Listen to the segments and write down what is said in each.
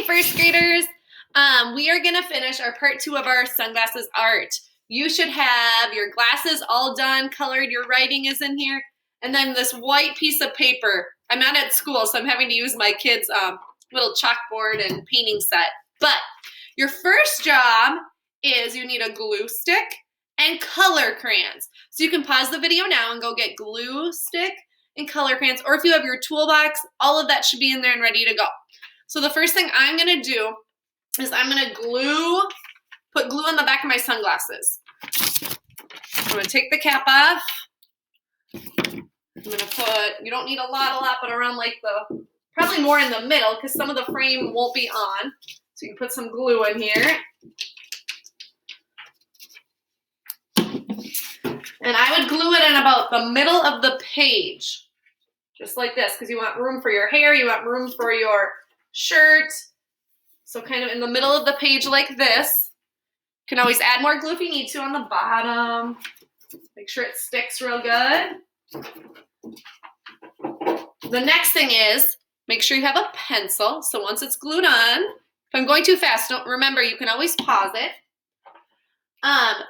first graders. We are gonna finish our part 2 of our sunglasses art. You should have your glasses all done, colored, your writing is in here, and then this white piece of paper. I'm not at school, so I'm having to use my kids' little chalkboard and painting set. But your first job is you need a glue stick and color crayons. So you can pause the video now and go get glue stick and color crayons, or if you have your toolbox, all of that should be in there and ready to go. So the first thing I'm gonna do is I'm gonna put glue on the back of my sunglasses. I'm gonna take the cap off. I'm gonna put, you don't need a lot, but around like probably more in the middle because some of the frame won't be on. So you can put some glue in here. And I would glue it in about the middle of the page, just like this, because you want room for your hair, you want room for your shirt. So kind of in the middle of the page like this. You can always add more glue if you need to on the bottom. Make sure it sticks real good. The next thing is, make sure you have a pencil. So once it's glued on, if I'm going too fast, remember you can always pause it.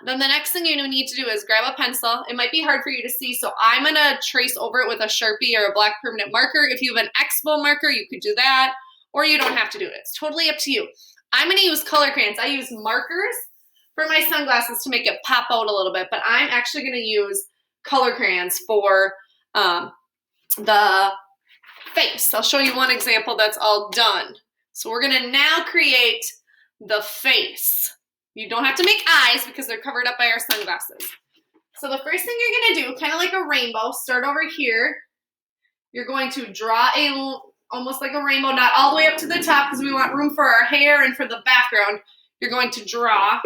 Then the next thing you need to do is grab a pencil. It might be hard for you to see, so I'm gonna trace over it with a Sharpie or a black permanent marker. If you have an Expo marker, you could do that, or you don't have to do it. It's totally up to you. I'm gonna use color crayons. I use markers for my sunglasses to make it pop out a little bit, but I'm actually gonna use color crayons for the face. I'll show you one example that's all done. So we're gonna now create the face. You don't have to make eyes because they're covered up by our sunglasses. So the first thing you're gonna do, kind of like a rainbow, start over here. You're going to draw almost like a rainbow, not all the way up to the top because we want room for our hair and for the background. You're going to draw.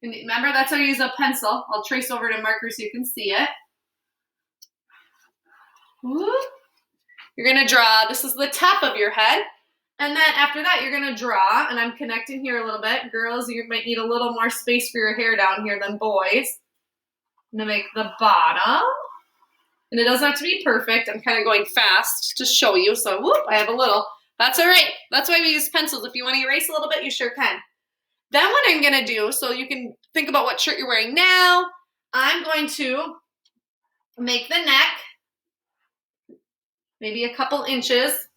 And remember, that's how you use a pencil. I'll trace over to marker so you can see it. You're gonna draw, this is the top of your head. And then after that, you're gonna draw, and I'm connecting here a little bit. Girls, you might need a little more space for your hair down here than boys. I'm gonna make the bottom. And it doesn't have to be perfect. I'm kind of going fast to show you. So whoop, I have a little. That's all right. That's why we use pencils. If you want to erase a little bit, you sure can. Then what I'm gonna do, so you can think about what shirt you're wearing now, I'm going to make the neck maybe a couple inches.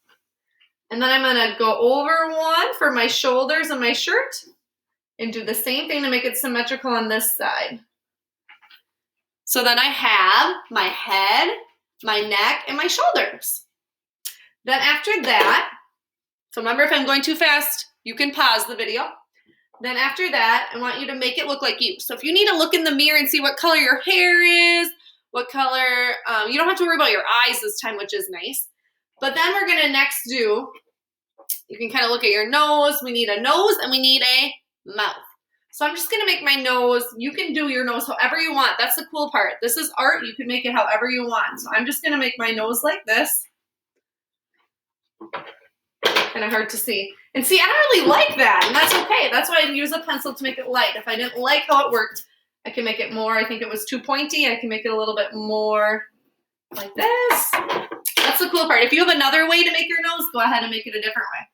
And then I'm gonna go over one for my shoulders and my shirt and do the same thing to make it symmetrical on this side. So then I have my head, my neck, and my shoulders. Then after that, so remember if I'm going too fast, you can pause the video. Then after that, I want you to make it look like you. So if you need to look in the mirror and see what color your hair is, what color, you don't have to worry about your eyes this time, which is nice. But then we're gonna next do, you can kind of look at your nose. We need a nose and we need a mouth. So I'm just gonna make my nose. You can do your nose however you want. That's the cool part. This is art. You can make it however you want. So I'm just gonna make my nose like this. Kind of hard to see. And see, I don't really like that, and that's okay. That's why I use a pencil to make it light. If I didn't like how it worked, I can make it more. I think it was too pointy. I can make it a little bit more like this. That's the cool part. If you have another way to make your nose, go ahead and make it a different way.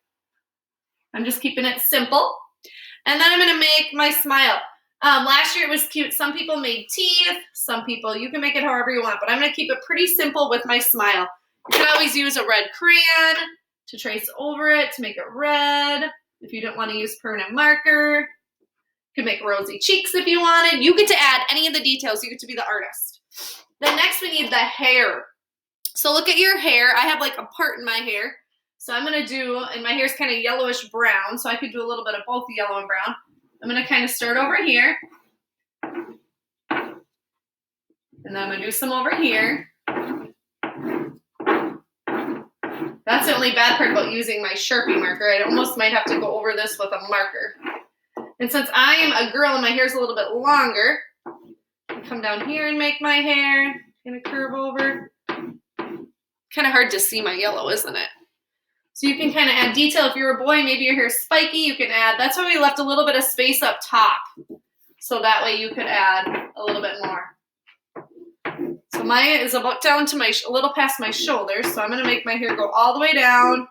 I'm just keeping it simple. And then I'm gonna make my smile. Last year it was cute. Some people made teeth. Some people, you can make it however you want, but I'm gonna keep it pretty simple with my smile. You can always use a red crayon to trace over it to make it red. If you don't wanna use permanent marker, you can make rosy cheeks if you wanted. You get to add any of the details. You get to be the artist. Then next we need the hair. So look at your hair. I have like a part in my hair. So I'm gonna do, and my hair's kind of yellowish brown, so I could do a little bit of both yellow and brown. I'm gonna kind of start over here. And then I'm gonna do some over here. That's the only bad part about using my Sharpie marker. I almost might have to go over this with a marker. And since I am a girl and my hair's a little bit longer, I come down here and make my hair, kind of curve over. Kind of hard to see my yellow, isn't it? So you can kind of add detail. If you're a boy, maybe your hair's spiky, you can add. That's why we left a little bit of space up top. So that way you could add a little bit more. So mine is about down to a little past my shoulders. So I'm going to make my hair go all the way down.